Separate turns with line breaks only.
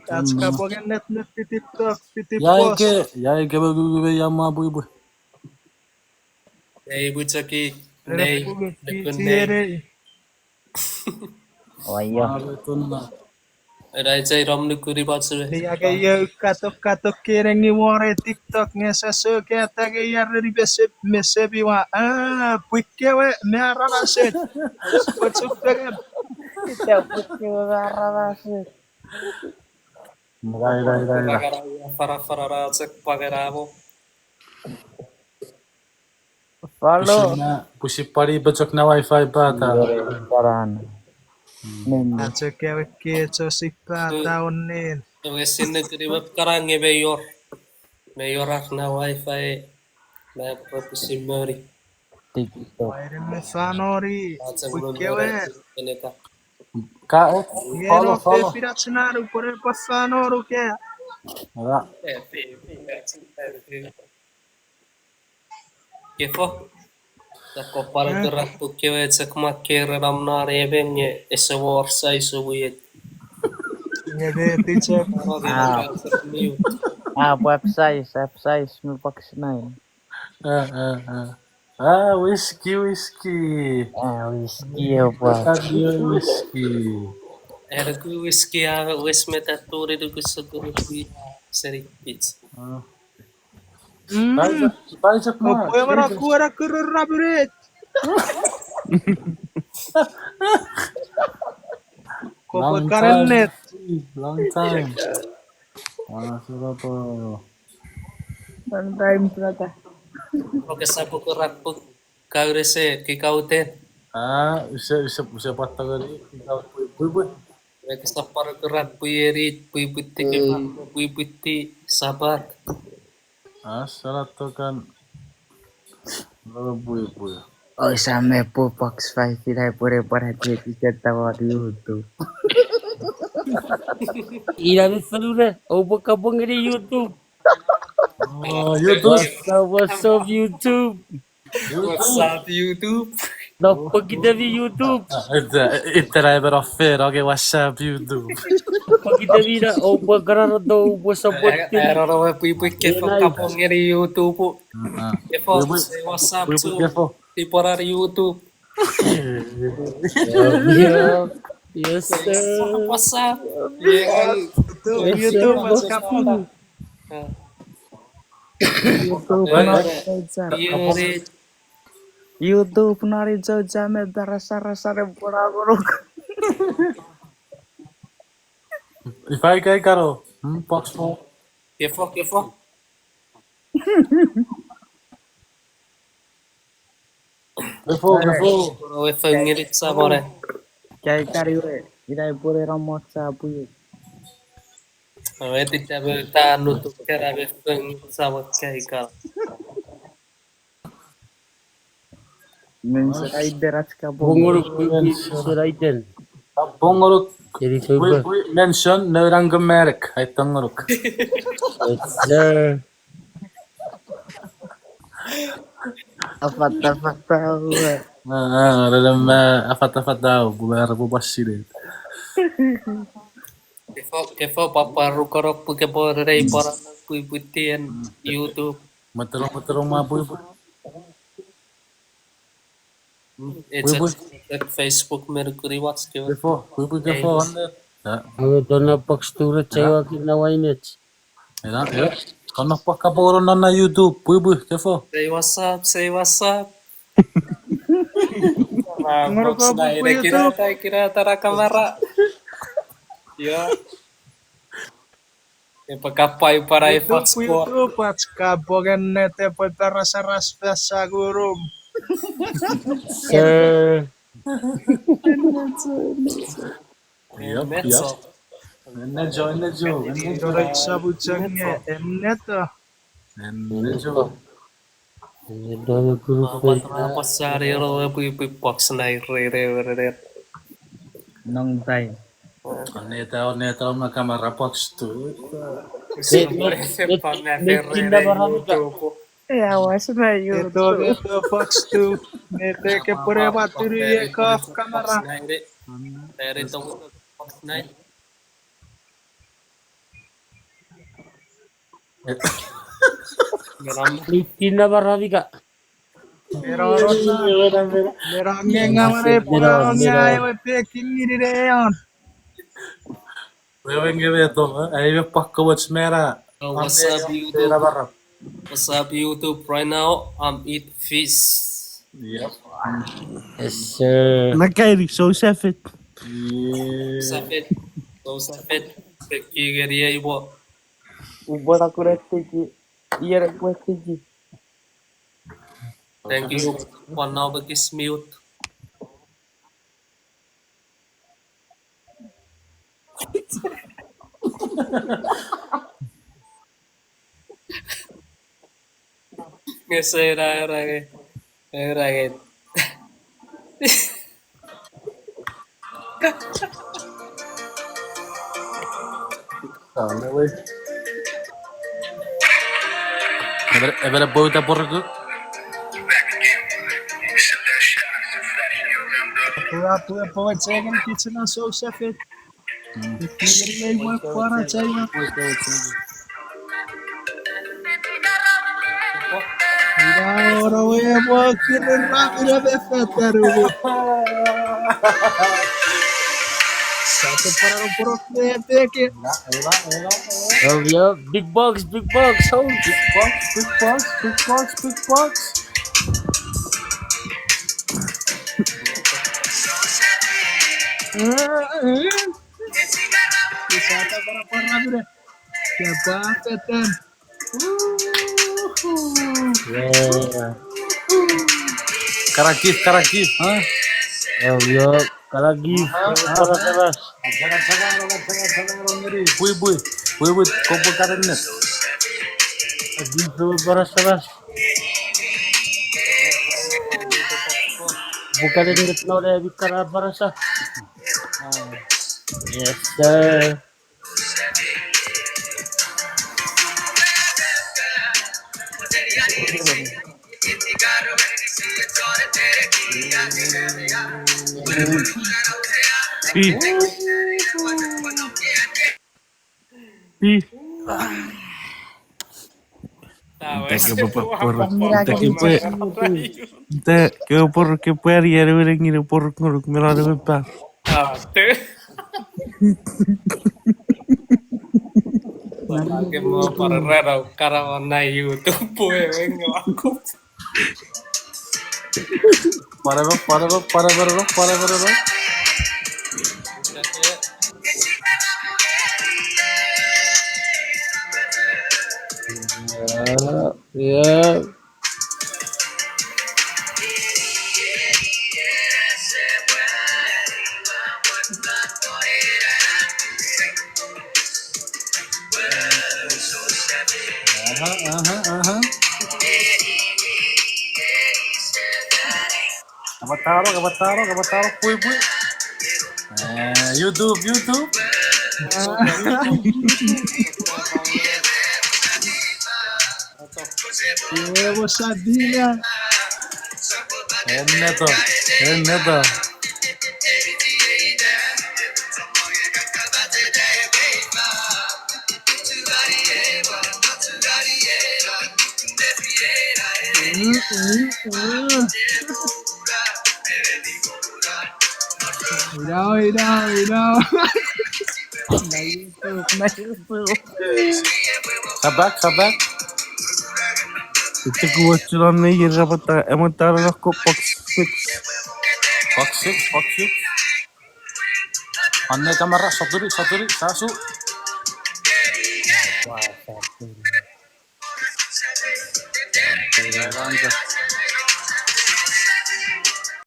Katska pogen net di TikTok, di post.
Jäike bebe jamma buibu.
Ei butsaki
Rep
nei
puge
nekun nei.
tiere.
Oh iya.
Mabe tunna.
Rai cai rom nukuri batsue.
Dia gaya katok kirengi wore TikTok ngesa so kata gaya dari bese biwa. Puike we merana set. Patsuk dengan.
Dapat rasa.
Rai.
Farah cek pagaramo.
Follow.
Pusi pari bacok na wifi bata.
Paran. Nen.
Atsuk kewe keco sipa taunin.
Wesin nukuri web karange mayor. Mayor na wifi. Na propisi mori.
TikTok.
Waire me fanori. Puike we.
Keneka.
Ka
Yero
follow.
pe piracinaru pore passanoru ke.
Ra.
Kefo. Tako para gerak tu kewe cek makere ramna rebenge esewor sai suwit.
Ngede ticek.
Website mepak senai.
Whiskey.
Whisky apa?
Tadi whiskey.
Ergu whisky wis metaturi du kusukuru seripits.
Bajak mah.
Mopoe maraku ara kerrabiret. Kopo karenet.
Long time. Sudah po.
One time ternyata.
Oke sabu kerak puk kau rese kikauten.
Bisa patah kali. Bui.
Oke sapar kerak puyerit pui puti sabar.
Salah tuh kan. Lalu bui.
Oh sama po Fox 5 tidak boleh perhati tawa di YouTube.
Ilan salura o bakabang di YouTube.
Oh, YouTube.
What's up YouTube?
WhatsApp YouTube.
Dapat kita di YouTube.
Inte det är bra för okej WhatsApp YouTube.
Kita vida o bakarar do sabot
Error wa pui kefo kapong ngeri YouTube. Kefo WhatsApp tu tiporar YouTube.
Yes sir.
WhatsApp.
YouTube mas kapon.
YouTube nari jauh jamet rasa repura-pura.
Ifai kayak karo. Box mo.
Kefo.
Kefo.
We ngirit sa more.
Kayak kariwe, tidak boleh ramot sabu.
We tidak berta nutuk kerabe ngirit sa kai kal.
Rider aska
Bunguruk rider.
Bongoruk.
Jadi coba.
Mention nerang gemerk. Hai tengoruk.
Yes sir.
apa tahu.
Afat daw. Bubar bubas sih.
Kefo papa rukorok puke rei para pui putien YouTube.
Materong mabuy.
It's at Facebook Mercury Watch ke.
Kefo.
Ang ito na pakstura sa'yo akin na wainet.
Ya. Kono pa kaboron na YouTube. Buy. Kefo.
Say what's up.
Ngoroko
Nah, kira tara kamera. Ya. Pagkapay para i-passport.
YouTube patska pogen nete potara saras pesa gurum.
Sir.
Yep. Nejo.
Dorek sabucangnya eneto.
Nejo.
Ito na group
Apa sari ro box na re.
Nong time.
Neta na kamera box tu.
Awas na YouTube.
Ito box tu. Nete ke pure baturi ye kaf kamera.
Dari tong box na. Geram.
Litin na marami ka.
Pero rosa. Pero ngenga mare panga yo peking ini deon.
Wewe vedo, hai pakka watch mera.
What's up YouTube? What's up YouTube? Right now I'm eat fish.
Yep.
Yes, sir.
Nakairik, zo savage.
Sapit. So sapit. Pekigeria ibo.
Ubara kurete ki. Iya request ki.
Thank you. One now bagis mute. Ngesera rage.
Sana weh. Evere boyuta porgu.
Aku pode ser que kitchen na so safet. Peking ini mo para chayma. Mira ora we mo kiren rapira befetaru. Satu para puro que
Oh, yeah. Big box. Oh,
Big box.
Wisata para rapira. Que bafetan.
yeah.
Karakif, ha?
Oh, yeah. Kalagi. Para keras.
Jangan ngeri. Bui, kompo karenet.
Gitu para keras. Bukan ini no le bikara para sa. Yes, sir.
Pi. Pi. Que puede haría el por me lo debe pa.
Lagi mau para karawana YouTube venga aku.
Para.
Yeah.
Aha. Kabataro, bui. YouTube.
Eu sabia.
Neto.
Mira.
Sabak.
Ito kuwachulan na hirapata emantara na ko box 6.
Box 6. Anne kamera saturi, sasu.